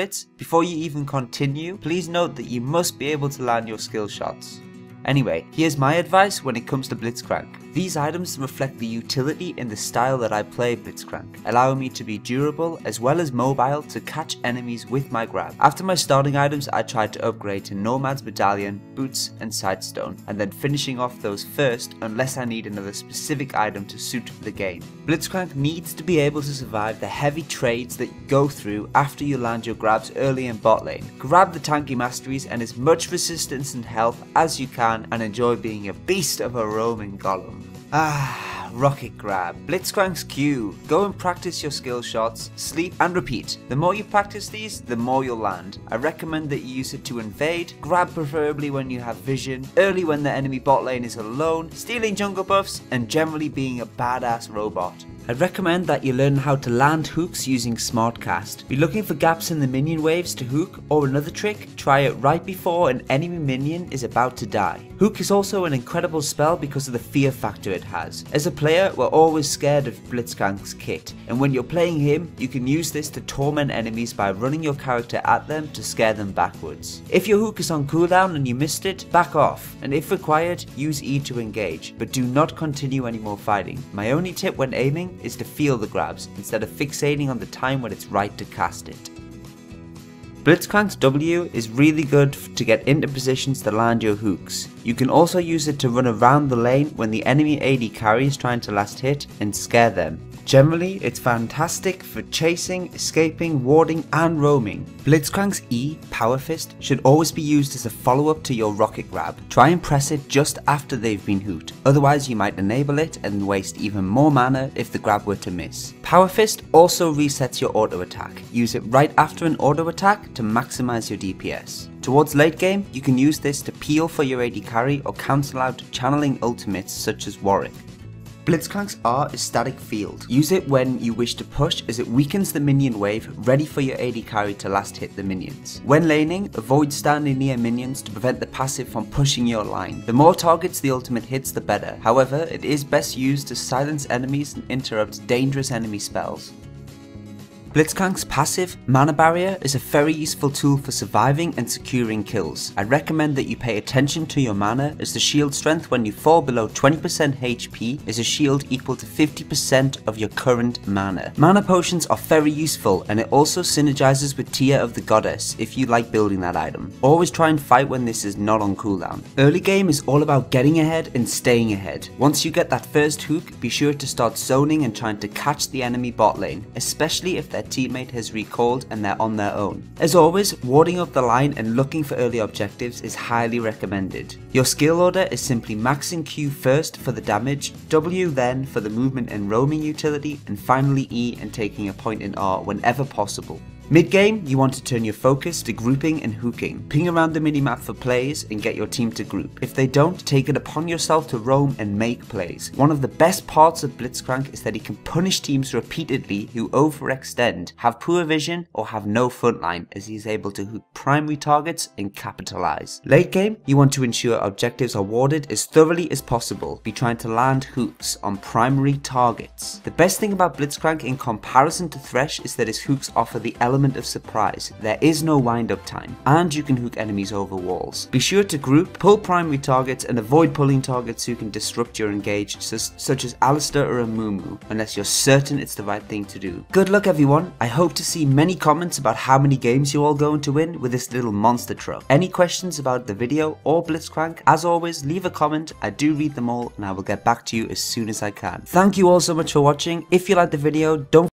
blitz, before you even continue, please note that you must be able to land your skill shots. Anyway, here's my advice when it comes to Blitzcrank. These items reflect the utility in the style that I play Blitzcrank, allowing me to be durable as well as mobile to catch enemies with my grab. After my starting items, I tried to upgrade to Nomad's Medallion, Boots and Sightstone, and then finishing off those first unless I need another specific item to suit the game. Blitzcrank needs to be able to survive the heavy trades that you go through after you land your grabs early in bot lane. Grab the tanky masteries and as much resistance and health as you can and enjoy being a beast of a roaming golem. Rocket grab. Blitzcrank's Q. Go and practice your skill shots, sleep and repeat. The more you practice these, the more you'll land. I recommend that you use it to invade, grab preferably when you have vision, early when the enemy bot lane is alone, stealing jungle buffs, and generally being a badass robot. I'd recommend that you learn how to land hooks using Smartcast. Be looking for gaps in the minion waves to hook, or another trick, try it right before an enemy minion is about to die. Hook is also an incredible spell because of the fear factor it has. As a player, we're always scared of Blitzcrank's kit, and when you're playing him, you can use this to torment enemies by running your character at them to scare them backwards. If your hook is on cooldown and you missed it, back off, and if required, use E to engage, but do not continue any more fighting. My only tip when aiming is to feel the grabs instead of fixating on the time when it's right to cast it. Blitzcrank's W is really good to get into positions to land your hooks. You can also use it to run around the lane when the enemy AD carry is trying to last hit and scare them. Generally, it's fantastic for chasing, escaping, warding and roaming. Blitzcrank's E, Power Fist, should always be used as a follow-up to your rocket grab. Try and press it just after they've been hooked, otherwise you might enable it and waste even more mana if the grab were to miss. Power Fist also resets your auto attack. Use it right after an auto attack to maximize your DPS. Towards late game, you can use this to peel for your AD carry or cancel out channeling ultimates such as Warwick. Blitzcrank's R is Static Field. Use it when you wish to push as it weakens the minion wave ready for your AD carry to last hit the minions. When laning, avoid standing near minions to prevent the passive from pushing your line. The more targets the ultimate hits, the better. However, it is best used to silence enemies and interrupt dangerous enemy spells. Blitzcrank's passive, Mana Barrier, is a very useful tool for surviving and securing kills. I recommend that you pay attention to your mana as the shield strength when you fall below 20% HP is a shield equal to 50% of your current mana. Mana potions are very useful and it also synergizes with Tear of the Goddess if you like building that item. Always try and fight when this is not on cooldown. Early game is all about getting ahead and staying ahead. Once you get that first hook, be sure to start zoning and trying to catch the enemy bot lane, especially if their teammate has recalled and they're on their own. As always, warding up the line and looking for early objectives is highly recommended. Your skill order is simply maxing Q first for the damage, W then for the movement and roaming utility, and finally E and taking a point in R whenever possible. Mid-game, you want to turn your focus to grouping and hooking. Ping around the minimap for plays and get your team to group. If they don't, take it upon yourself to roam and make plays. One of the best parts of Blitzcrank is that he can punish teams repeatedly who overextend, have poor vision, or have no frontline, as he is able to hook primary targets and capitalize. Late game, you want to ensure objectives are warded as thoroughly as possible. Be trying to land hooks on primary targets. The best thing about Blitzcrank in comparison to Thresh is that his hooks offer the element of surprise. There is no wind-up time, and you can hook enemies over walls. Be sure to group, pull primary targets, and avoid pulling targets who can disrupt your engage, such as Alistair or a Mumu, unless you're certain it's the right thing to do. Good luck everyone. I hope to see many comments about how many games you're all going to win with this little monster truck. Any questions about the video or Blitzcrank, as always, leave a comment. I do read them all and I will get back to you as soon as I can. Thank you all so much for watching. If you liked the video, don't